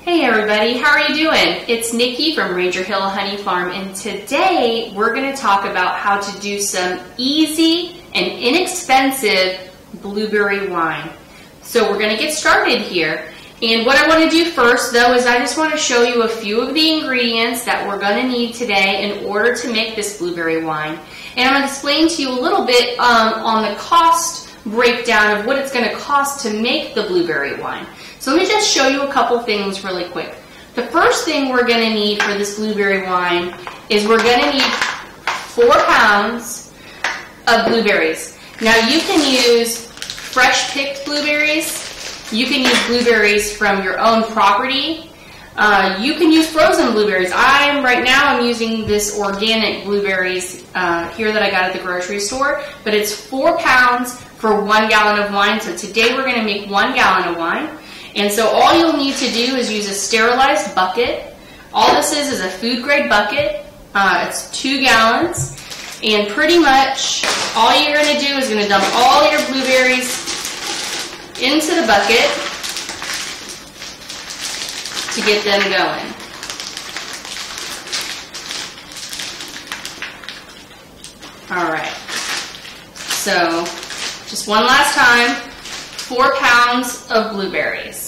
Hey everybody, how are you doing? It's Nikki from Ranger Hill Honey Farm, and today we're going to talk about how to do some easy and inexpensive blueberry wine. So we're going to get started here. And what I want to do first though is I just want to show you a few of the ingredients that we're going to need today in order to make this blueberry wine. And I'm going to explain to you a little bit on the cost breakdown of what it's going to cost to make the blueberry wine. So let me just show you a couple things really quick. The first thing we're going to need for this blueberry wine is we're going to need 4 pounds of blueberries. Now you can use fresh picked blueberries, you can use blueberries from your own property, you can use frozen blueberries. Right now I'm using this organic blueberries here that I got at the grocery store, but it's 4 pounds for 1 gallon of wine. So today we're going to make 1 gallon of wine. And so all you'll need to do is use a sterilized bucket. All this is a food grade bucket. It's 2 gallons. And pretty much all you're going to do is going to dump all your blueberries into the bucket to get them going. Alright, so just one last time, 4 pounds of blueberries.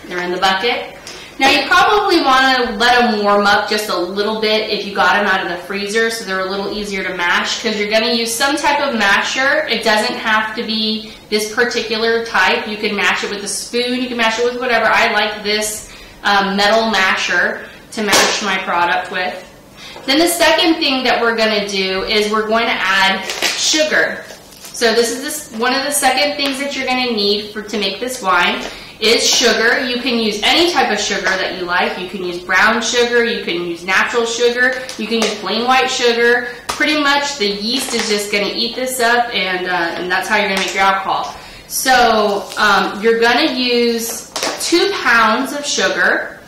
They're in the bucket. Now you probably want to let them warm up just a little bit if you got them out of the freezer so they're a little easier to mash, because you're going to use some type of masher. It doesn't have to be this particular type. You can mash it with a spoon, you can mash it with whatever. I like this metal masher to mash my product with. Then the second thing that we're going to do is we're going to add sugar. So this is one of the second things that you're going to need to make this wine is sugar. You can use any type of sugar that you like. You can use brown sugar, you can use natural sugar, you can use plain white sugar. Pretty much the yeast is just going to eat this up, and that's how you're going to make your alcohol. So you're going to use 2 pounds of sugar,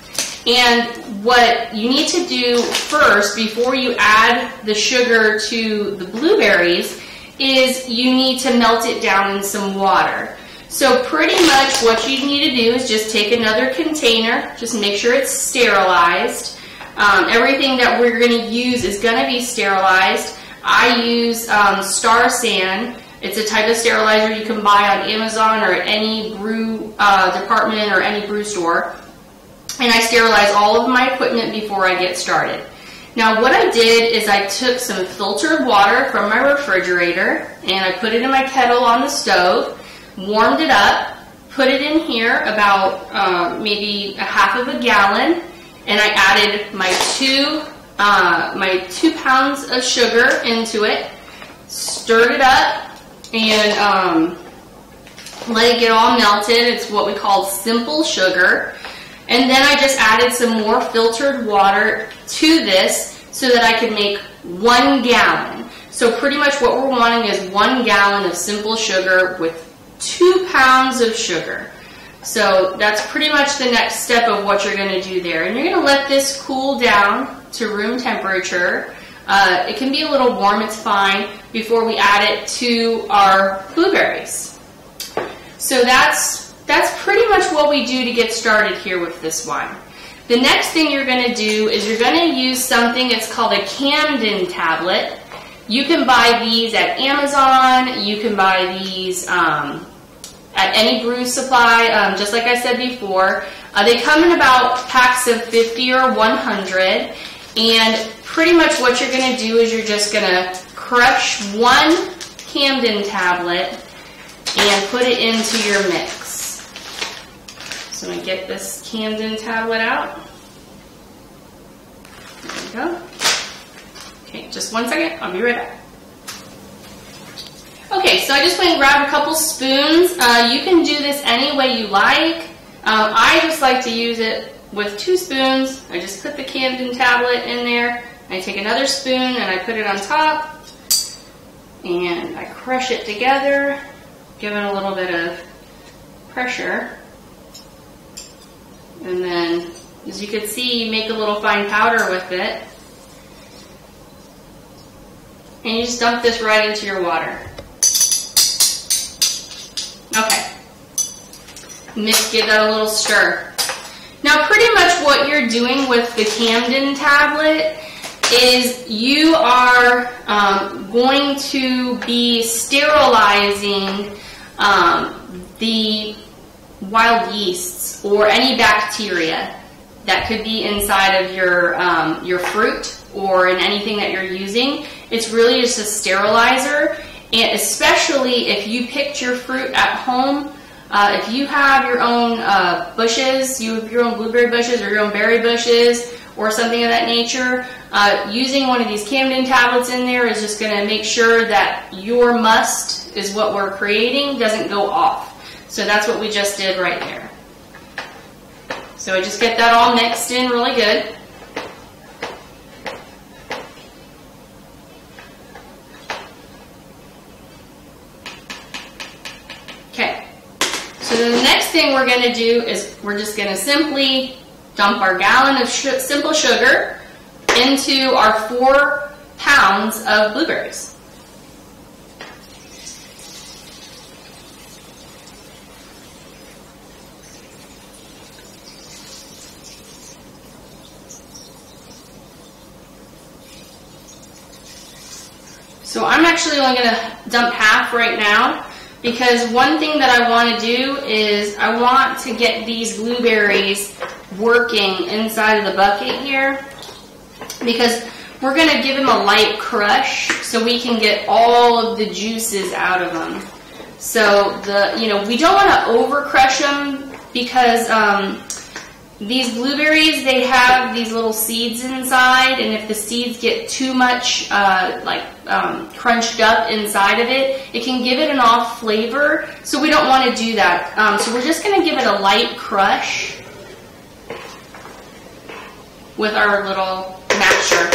and what you need to do first before you add the sugar to the blueberries is you need to melt it down in some water. So pretty much what you need to do is just take another container, just make sure it's sterilized. Everything that we're going to use is going to be sterilized. I use Star San. It's a type of sterilizer you can buy on Amazon or at any brew department or any brew store. And I sterilize all of my equipment before I get started. Now what I did is I took some filtered water from my refrigerator and I put it in my kettle on the stove, warmed it up, put it in here about maybe a half of a gallon, and I added my 2 pounds of sugar into it, stirred it up, and let it get all melted. It's what we call simple sugar. And then I just added some more filtered water to this so that I could make 1 gallon. So pretty much what we're wanting is 1 gallon of simple sugar with 2 pounds of sugar. So that's pretty much the next step of what you're going to do there. And you're going to let this cool down to room temperature. It can be a little warm, it's fine, before we add it to our blueberries. So that's pretty much what we do to get started here with this wine. The next thing you're going to do is you're going to use something, it's called a Tannin tablet. You can buy these at Amazon, you can buy these at any brew supply, just like I said before. They come in about packs of 50 or 100, and pretty much what you're going to do is you're just going to crush 1 Tannin tablet and put it into your mix. So I'm going to get this Tannin tablet out. There we go. Okay, just 1 second. I'll be right back. Okay, so I just went and grabbed a couple spoons. You can do this any way you like. I just like to use it with 2 spoons. I just put the Tannin tablet in there. I take another spoon and I put it on top. And I crush it together, give it a little bit of pressure. And then, as you can see, you make a little fine powder with it. And you just dump this right into your water. Okay. Mix, give that a little stir. Now pretty much what you're doing with the Camden tablet is you are going to be sterilizing the wild yeasts or any bacteria that could be inside of your fruit or in anything that you're using. It's really just a sterilizer, and especially if you picked your fruit at home. If you have your own bushes, you have your own blueberry bushes or your own berry bushes or something of that nature, using one of these Camden tablets in there is just going to make sure that your must is what we're creating doesn't go off. So that's what we just did right there. So I just get that all mixed in really good. Okay, so the next thing we're going to do is we're just going to simply dump our gallon of simple sugar into our 4 pounds of blueberries. So I'm actually only going to dump half right now, because one thing that I want to do is I want to get these blueberries working inside of the bucket here, because we're going to give them a light crush so we can get all of the juices out of them. So we don't want to over crush them, because these blueberries, they have these little seeds inside, and if the seeds get too much crunched up inside of it, it can give it an off flavor, so we don't want to do that. So we're just going to give it a light crush with our little masher.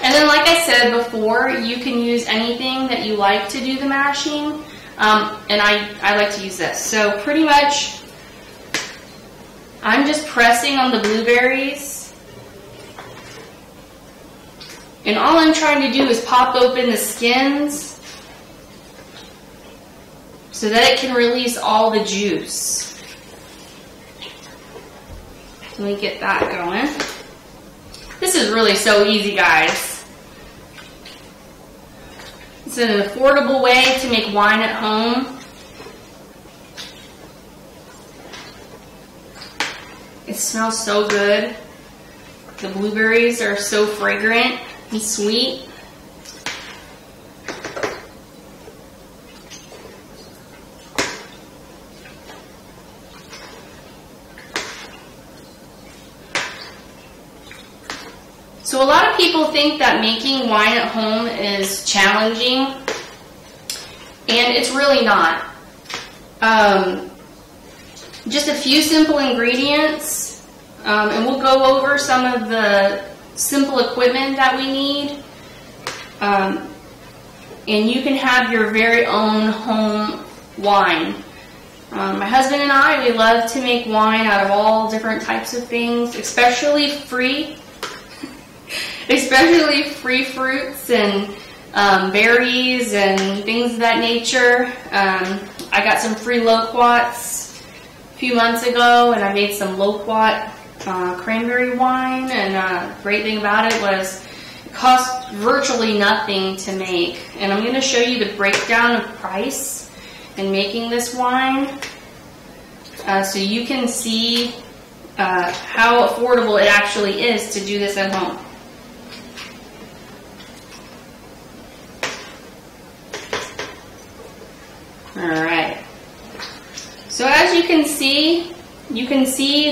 And then, like I said before, you can use anything that you like to do the mashing, and I like to use this. So pretty much I'm just pressing on the blueberries, and all I'm trying to do is pop open the skins so that it can release all the juice. Let me get that going. This is really so easy, guys. It's an affordable way to make wine at home. It smells so good. The blueberries are so fragrant and sweet. So a lot of people think that making wine at home is challenging, and it's really not. Just a few simple ingredients, and we'll go over some of the simple equipment that we need, and you can have your very own home wine. My husband and I, we love to make wine out of all different types of things, especially free fruits and berries and things of that nature. I got some free loquats a few months ago, and I made some loquat cranberry wine, and great thing about it was it cost virtually nothing to make. And I'm going to show you the breakdown of price in making this wine, so you can see how affordable it actually is to do this at home. Alright, so as you can see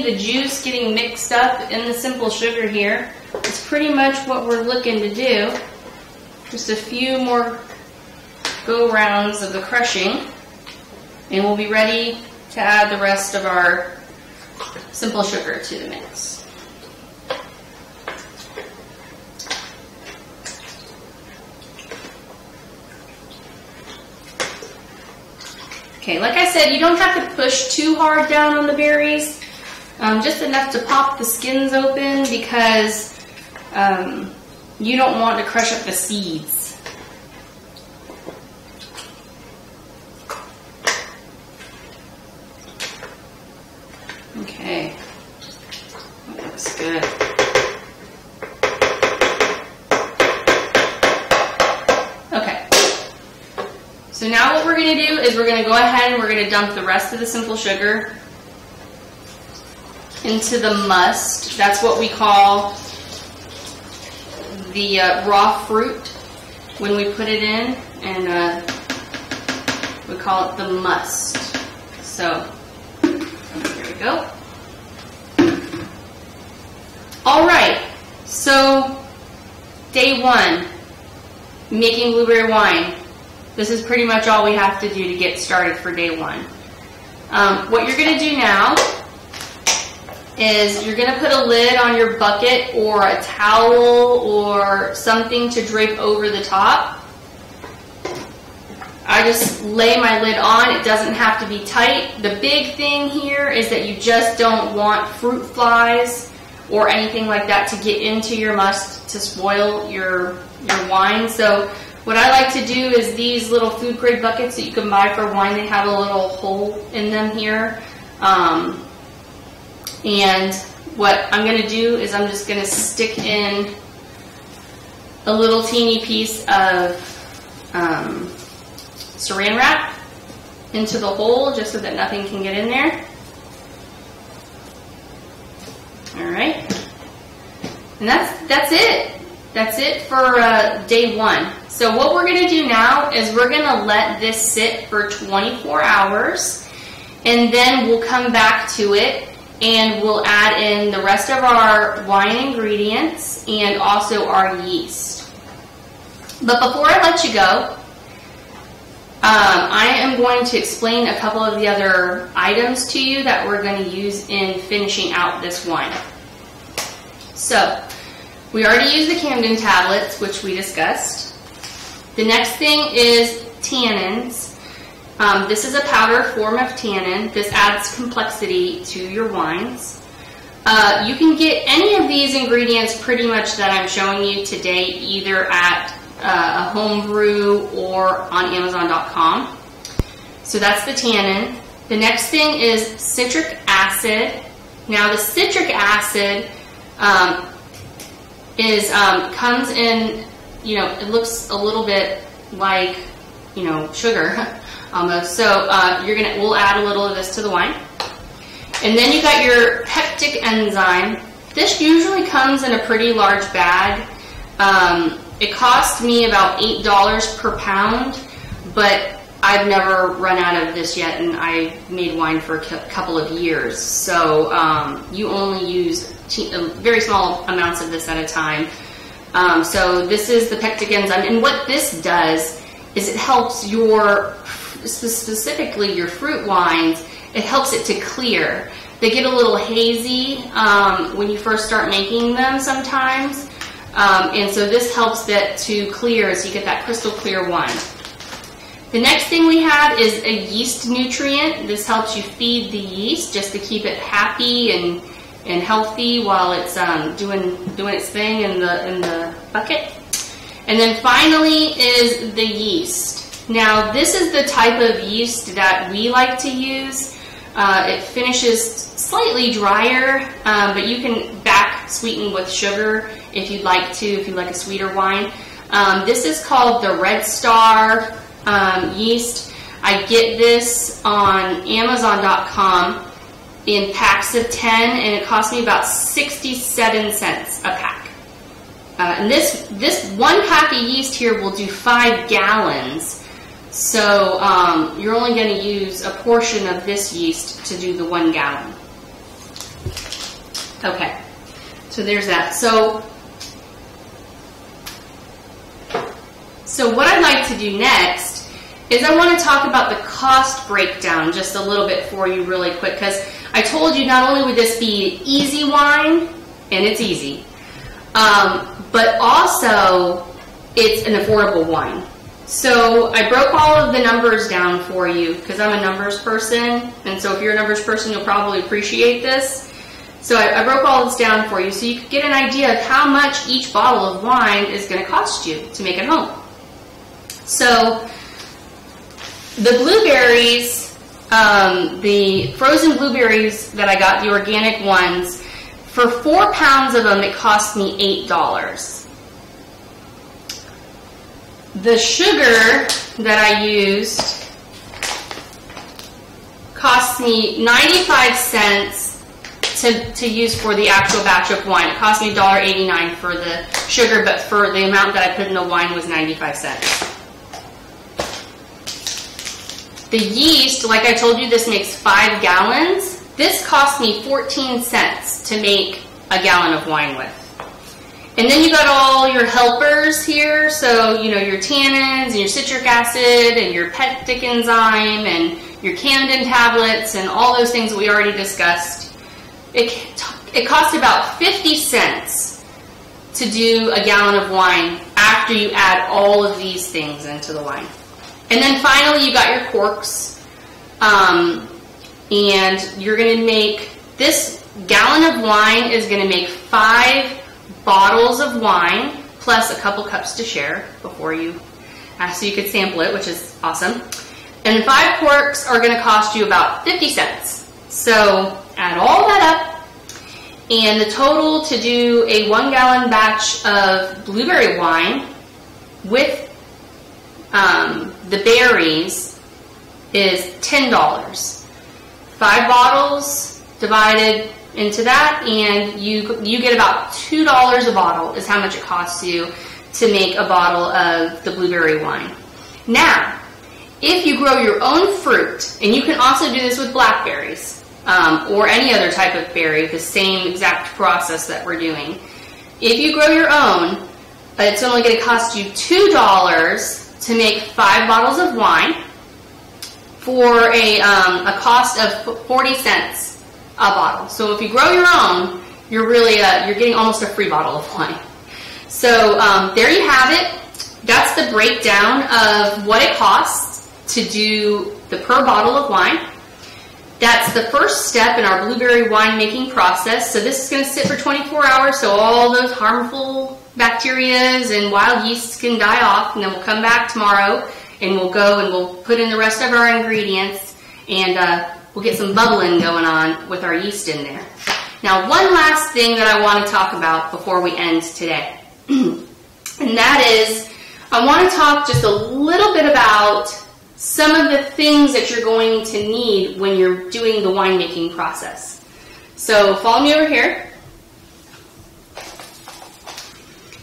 the juice getting mixed up in the simple sugar here. It's pretty much what we're looking to do. Just a few more go rounds of the crushing, and we'll be ready to add the rest of our simple sugar to the mix. Okay, like I said, you don't have to push too hard down on the berries, just enough to pop the skins open, because you don't want to crush up the seeds. Okay. So now what we're going to do is we're going to go ahead and we're going to dump the rest of the simple sugar into the must. That's what we call the raw fruit when we put it in, and we call it the must. So there we go. All right, so day 1, making blueberry wine. This is pretty much all we have to do to get started for day 1. What you're going to do now is you're going to put a lid on your bucket or a towel or something to drape over the top. I just lay my lid on. It doesn't have to be tight. The big thing here is that you just don't want fruit flies or anything like that to get into your must to spoil your wine. So what I like to do is these little food grade buckets that you can buy for wine, they have a little hole in them here. And what I'm going to do is I'm just going to stick in a little teeny piece of saran wrap into the hole just so that nothing can get in there. Alright. And that's it. That's it for day 1. So what we're going to do now is we're going to let this sit for 24 hours, and then we'll come back to it and we'll add in the rest of our wine ingredients and also our yeast. But before I let you go, I am going to explain a couple of the other items to you that we're going to use in finishing out this wine. So, we already used the Camden tablets, which we discussed. The next thing is tannins. This is a powder form of tannin. This adds complexity to your wines. You can get any of these ingredients pretty much that I'm showing you today either at a home brew or on Amazon.com. So that's the tannin. The next thing is citric acid. Now the citric acid comes in, it looks a little bit like, sugar almost. So we'll add a little of this to the wine. And then you got your pectic enzyme. This usually comes in a pretty large bag. It cost me about $8 per pound, but I've never run out of this yet, and I made wine for a couple of years. So you only use very small amounts of this at a time. So this is the pectic enzyme, and what this does is it helps specifically your fruit wines, it helps it to clear. They get a little hazy when you first start making them sometimes, and so this helps that to clear, so you get that crystal clear wine. The next thing we have is a yeast nutrient. This helps you feed the yeast just to keep it happy and healthy while it's doing its thing in the bucket. And then finally is the yeast. Now this is the type of yeast that we like to use. It finishes slightly drier, but you can back sweeten with sugar if you'd like to, if you like a sweeter wine. This is called the Red Star yeast. I get this on Amazon.com in packs of 10, and it cost me about 67 cents a pack. And this one pack of yeast here will do 5 gallons. So you're only going to use a portion of this yeast to do the 1 gallon. Okay, so there's that. So what I'd like to do next is I want to talk about the cost breakdown just a little bit for you really quick, because I told you not only would this be an easy wine, and it's easy, but also it's an affordable wine. So I broke all of the numbers down for you because I'm a numbers person, and so if you're a numbers person, you'll probably appreciate this. So I broke all this down for you so you could get an idea of how much each bottle of wine is going to cost you to make at home. So the blueberries, the frozen blueberries that I got, the organic ones, for 4 pounds of them, it cost me $8. The sugar that I used cost me 95 cents to use for the actual batch of wine. It cost me $1.89 for the sugar, but for the amount that I put in the wine was 95 cents. The yeast, like I told you, this makes 5 gallons. This cost me 14 cents to make a gallon of wine with. And then you got all your helpers here, so you know your tannins and your citric acid and your pectic enzyme and your Tannin tablets and all those things that we already discussed. It costs about 50 cents to do a gallon of wine after you add all of these things into the wine. And then finally you got your corks, and you're going to make, this gallon of wine is going to make 5 bottles of wine plus a couple cups to share before you, so you could sample it, which is awesome. And 5 corks are going to cost you about 50 cents. So add all that up, and the total to do a 1 gallon batch of blueberry wine with the berries is $10. 5 bottles divided into that, and you get about $2 a bottle is how much it costs you to make a bottle of the blueberry wine. Now, if you grow your own fruit, and you can also do this with blackberries or any other type of berry, the same exact process that we're doing. If you grow your own, it's only going to cost you $2 to make 5 bottles of wine for a cost of 40 cents a bottle. So if you grow your own, you're really you're getting almost a free bottle of wine. So there you have it. That's the breakdown of what it costs to do the per bottle of wine. That's the first step in our blueberry wine making process. So this is going to sit for 24 hours, so all those harmful bacterias and wild yeasts can die off, and then we'll come back tomorrow and we'll go and we'll put in the rest of our ingredients, and we'll get some bubbling going on with our yeast in there. Now, one last thing that I want to talk about before we end today, and that is I want to talk just a little bit about some of the things that you're going to need when you're doing the winemaking process. So follow me over here.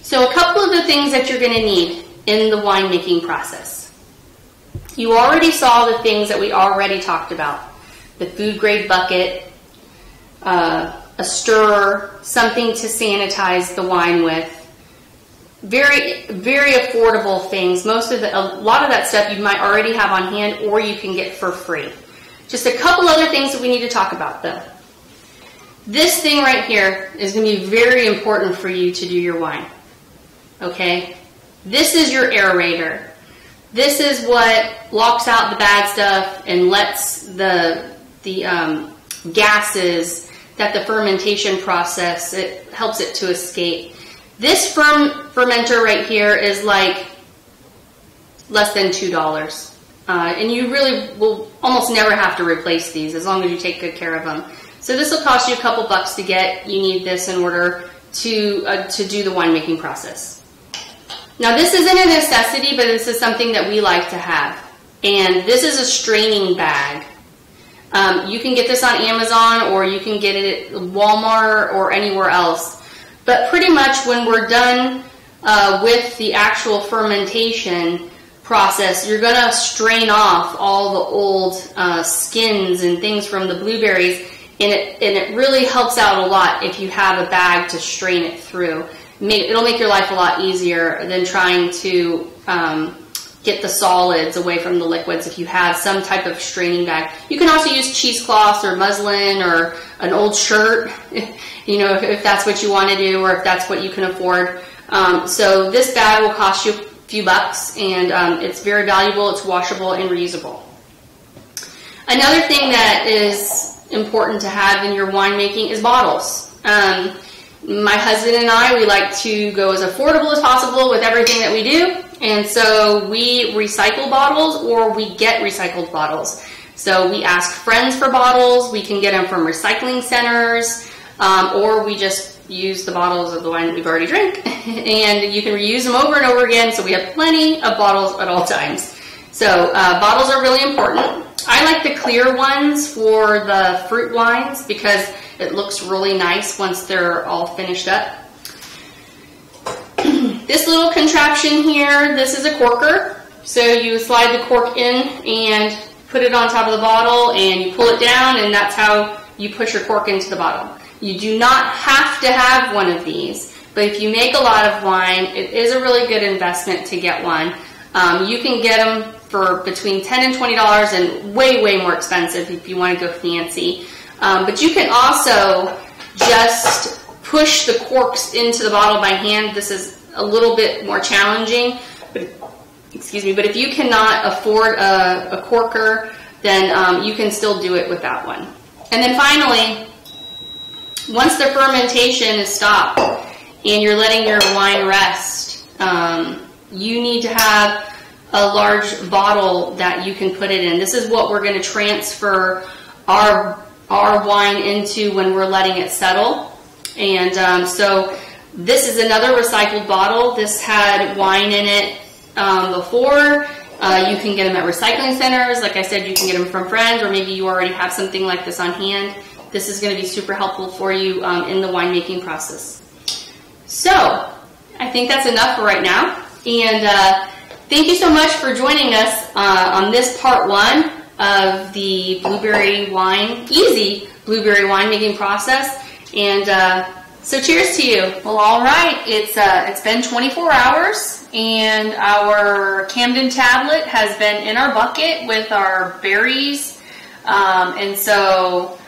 So a couple of the things that you're going to need in the winemaking process. You already saw the things that we already talked about. The food grade bucket, a stirrer, something to sanitize the wine with. Very, very affordable things. A lot of that stuff you might already have on hand, or you can get for free. Just a couple other things that we need to talk about though. This thing right here is going to be very important for you to do your wine. Okay? This is your aerator. This is what locks out the bad stuff and lets the gases that the fermentation process, it helps it to escape. This fermenter right here is like less than $2. And you really will almost never have to replace these as long as you take good care of them. So this will cost you a couple bucks to get. You need this in order to do the winemaking process. Now this isn't a necessity, but this is something that we like to have. And this is a straining bag. You can get this on Amazon, or you can get it at Walmart or anywhere else. But pretty much when we're done with the actual fermentation process, you're going to strain off all the old skins and things from the blueberries, and it really helps out a lot if you have a bag to strain it through. It'll make your life a lot easier than trying to get the solids away from the liquids if you have some type of straining bag. You can also use cheesecloths or muslin or an old shirt, you know, if that's what you want to do, or if that's what you can afford. So this bag will cost you a few bucks, and it's very valuable, it's washable and reusable. Another thing that is important to have in your winemaking is bottles. My husband and I, we like to go as affordable as possible with everything that we do, and so we recycle bottles, or we get recycled bottles. So we ask friends for bottles, we can get them from recycling centers, or we just use the bottles of the wine that we've already drank, and you can reuse them over and over again, so we have plenty of bottles at all times. So bottles are really important. I like the clear ones for the fruit wines because it looks really nice once they're all finished up. This little contraption here, this is a corker. So you slide the cork in and put it on top of the bottle, and you pull it down, and that's how you push your cork into the bottle. You do not have to have one of these, but if you make a lot of wine, it is a really good investment to get one. You can get them for between $10 and $20 and way, way more expensive if you want to go fancy. But you can also just push the corks into the bottle by hand. This is a little bit more challenging, but if you cannot afford a corker, then you can still do it without one. And then finally, once the fermentation is stopped and you're letting your wine rest, you need to have a large bottle that you can put it in. This is what we're going to transfer our wine into when we're letting it settle. And so this is another recycled bottle. This had wine in it before. You can get them at recycling centers. Like I said, you can get them from friends, or maybe you already have something like this on hand. This is going to be super helpful for you in the winemaking process. So I think that's enough for right now. And thank you so much for joining us on this part 1 of the blueberry wine, easy blueberry winemaking process. And so cheers to you. Well, all right, it's been 24 hours, and our Camden tablet has been in our bucket with our berries, and so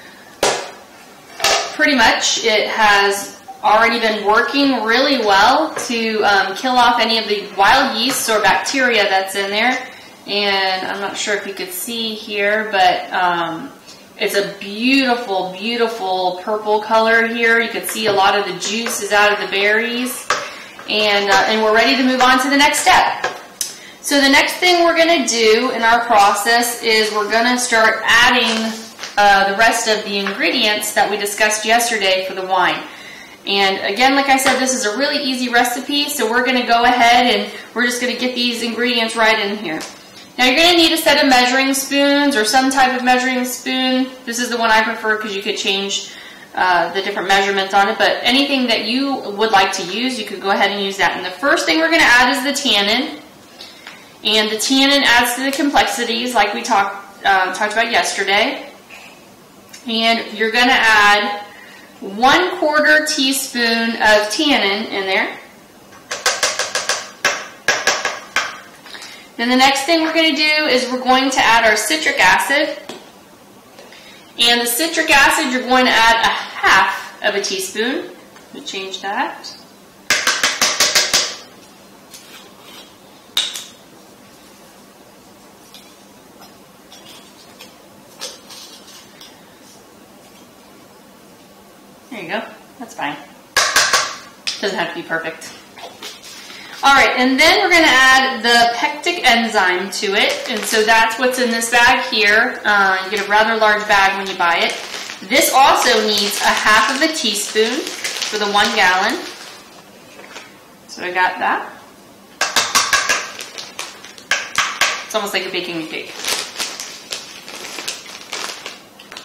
pretty much it has already been working really well to kill off any of the wild yeasts or bacteria that's in there. And I'm not sure if you could see here, but it's a beautiful, beautiful purple color here. You can see a lot of the juice is out of the berries. And we're ready to move on to the next step. So the next thing we're going to do in our process is we're going to start adding the rest of the ingredients that we discussed yesterday for the wine. And again, like I said, this is a really easy recipe, so we're going to go ahead and we're just going to get these ingredients right in here. Now you're going to need a set of measuring spoons or some type of measuring spoon. This is the one I prefer because you could change the different measurements on it, but anything that you would like to use, you could go ahead and use that. And the first thing we're going to add is the tannin. And the tannin adds to the complexities like we talked about yesterday. And you're going to add 1/4 teaspoon of tannin in there. Then the next thing we're going to do is we're going to add our citric acid. And the citric acid, you're going to add 1/2 teaspoon. Let me change that. There you go. That's fine. Doesn't have to be perfect. Alright, and then we're going to add the pectic enzyme to it, and so that's what's in this bag here. You get a rather large bag when you buy it. This also needs 1/2 teaspoon for the 1 gallon. So I got that. It's almost like a baking cake.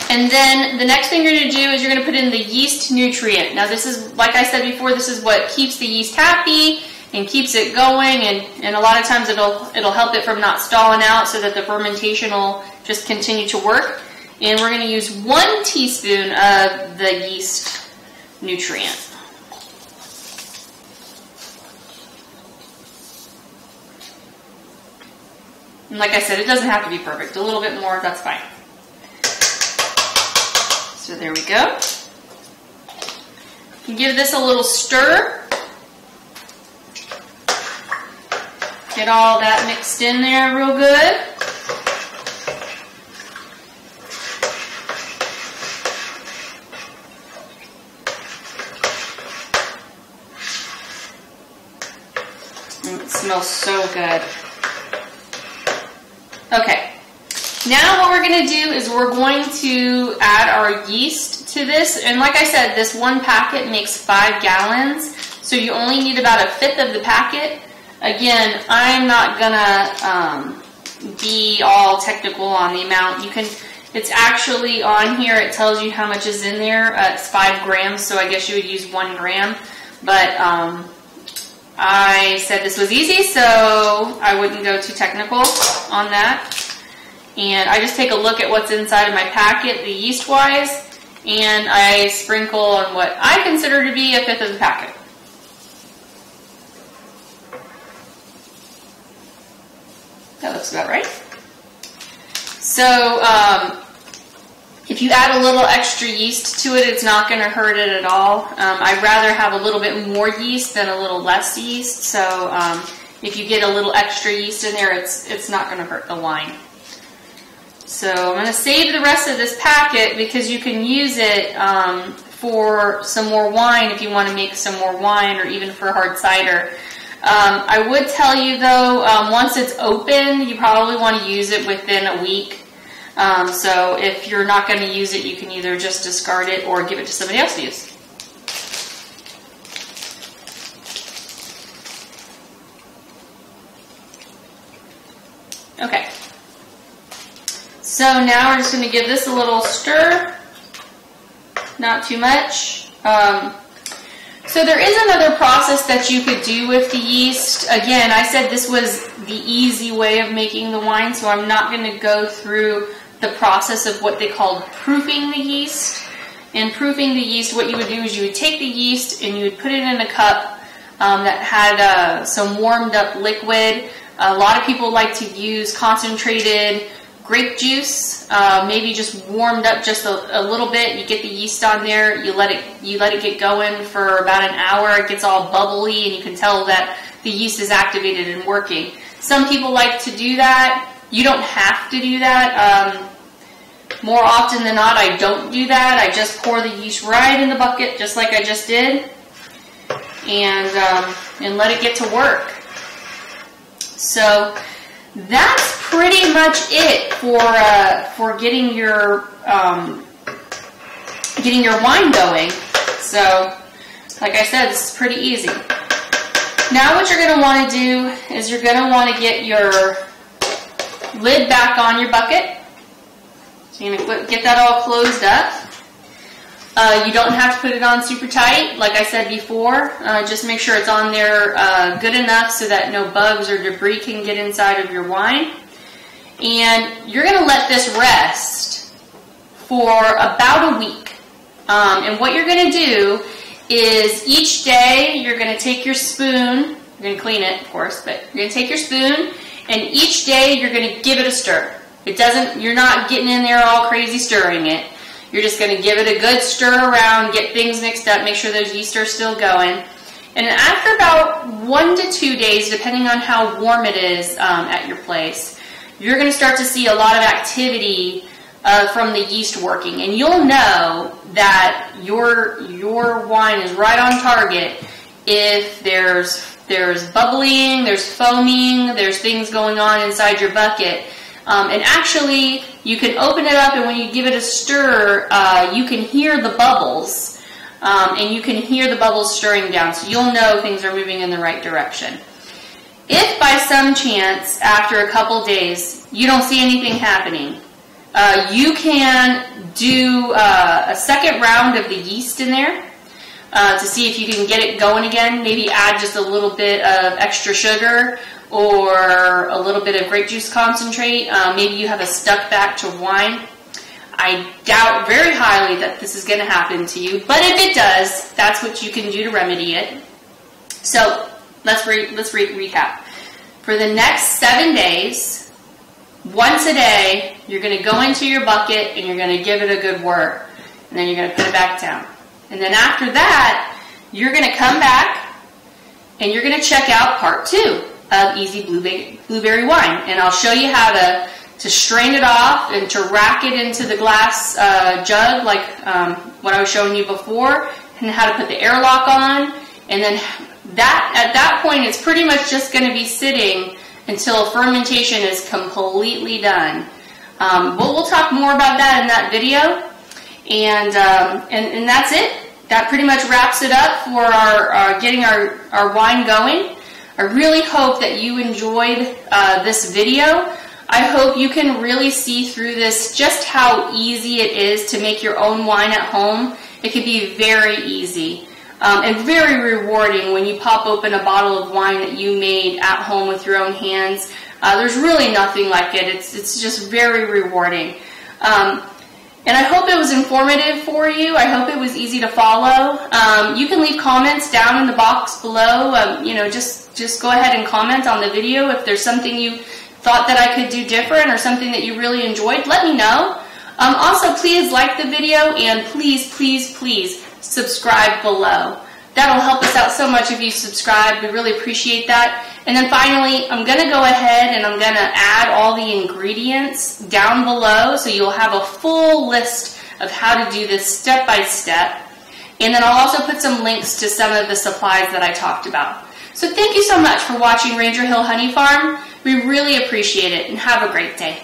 And then the next thing you're going to do is you're going to put in the yeast nutrient. Now this is, like I said before, this is what keeps the yeast happy and keeps it going, and a lot of times it'll help it from not stalling out so that the fermentation will just continue to work. And we're going to use 1 teaspoon of the yeast nutrient. And like I said, it doesn't have to be perfect. A little bit more, that's fine. So there we go. You give this a little stir. Get all that mixed in there real good. And it smells so good. Okay, Now what we're going to do is we're going to add our yeast to this. And like I said, this one packet makes 5 gallons. So you only need about 1/5 of the packet. Again, I'm not going to be all technical on the amount. It's actually on here. It tells you how much is in there. It's 5 grams, so I guess you would use 1 gram. But I said this was easy, so I wouldn't go too technical on that. And I just take a look at what's inside of my packet, the yeast-wise, and I sprinkle on what I consider to be 1/5 of the packet. That looks about right. So if you add a little extra yeast to it, it's not going to hurt it at all. I'd rather have a little bit more yeast than a little less yeast. So if you get a little extra yeast in there, it's not going to hurt the wine. So I'm going to save the rest of this packet because you can use it for some more wine if you want to make some more wine, or even for hard cider. I would tell you though, once it's open, you probably want to use it within a week. So if you're not going to use it, you can either just discard it or give it to somebody else to use. Okay. So now we're just going to give this a little stir. Not too much. So there is another process that you could do with the yeast. Again, I said this was the easy way of making the wine, so I'm not going to go through the process of what they call proofing the yeast. In proofing the yeast, what you would do is you would take the yeast and you would put it in a cup that had some warmed up liquid. A lot of people like to use concentrated grape juice, maybe just warmed up just a little bit. You get the yeast on there, you let it get going for about an hour. It gets all bubbly and you can tell that the yeast is activated and working. Some people like to do that. You don't have to do that. More often than not, I don't do that. I just pour the yeast right in the bucket, just like I just did, and let it get to work. So that's pretty much it for getting your wine going. So, like I said, this is pretty easy. Now what you're going to want to do is you're going to want to get your lid back on your bucket. So you're going to get that all closed up. You don't have to put it on super tight, like I said before. Just make sure it's on there good enough so that no bugs or debris can get inside of your wine. And you're going to let this rest for about a week. And what you're going to do is each day you're going to take your spoon, you're going to clean it of course, but you're going to take your spoon and each day you're going to give it a stir. You're not getting in there all crazy stirring it. You're just going to give it a good stir around, get things mixed up, make sure those yeast are still going. And after about 1 to 2 days, depending on how warm it is at your place, you're going to start to see a lot of activity from the yeast working. And you'll know that your wine is right on target if there's bubbling, there's foaming, there's things going on inside your bucket. And actually, you can open it up, and when you give it a stir, you can hear the bubbles, and you can hear the bubbles stirring down, so you'll know things are moving in the right direction. If by some chance, after a couple days, you don't see anything happening, you can do a second round of the yeast in there to see if you can get it going again. Maybe add just a little bit of extra sugar or a little bit of grape juice concentrate. Maybe you have a stuck back to wine. I doubt very highly that this is going to happen to you, but if it does, that's what you can do to remedy it. So let's recap. For the next 7 days, once a day, you're going to go into your bucket and you're going to give it a good whir, and then you're going to put it back down. And then after that, you're going to come back and you're going to check out part 2 of Easy Blueberry Wine. And I'll show you how to strain it off and to rack it into the glass jug like what I was showing you before, and how to put the airlock on. And then at that point, it's pretty much just going to be sitting until fermentation is completely done. We'll talk more about that in that video. And that's it. That pretty much wraps it up for our getting our wine going. I really hope that you enjoyed this video. I hope you can really see through this just how easy it is to make your own wine at home. It can be very easy and very rewarding when you pop open a bottle of wine that you made at home with your own hands. There's really nothing like it. It's just very rewarding. And I hope it was informative for you. I hope it was easy to follow. You can leave comments down in the box below. You know, just go ahead and comment on the video. If there's something you thought that I could do different or something that you really enjoyed, let me know. Also, please like the video and please, please, please subscribe below. That'll help us out so much if you subscribe. We really appreciate that. And then finally, I'm going to go ahead and I'm going to add all the ingredients down below so you'll have a full list of how to do this step by step. And then I'll also put some links to some of the supplies that I talked about. So thank you so much for watching Ranger Hill Honey Farm. We really appreciate it and have a great day.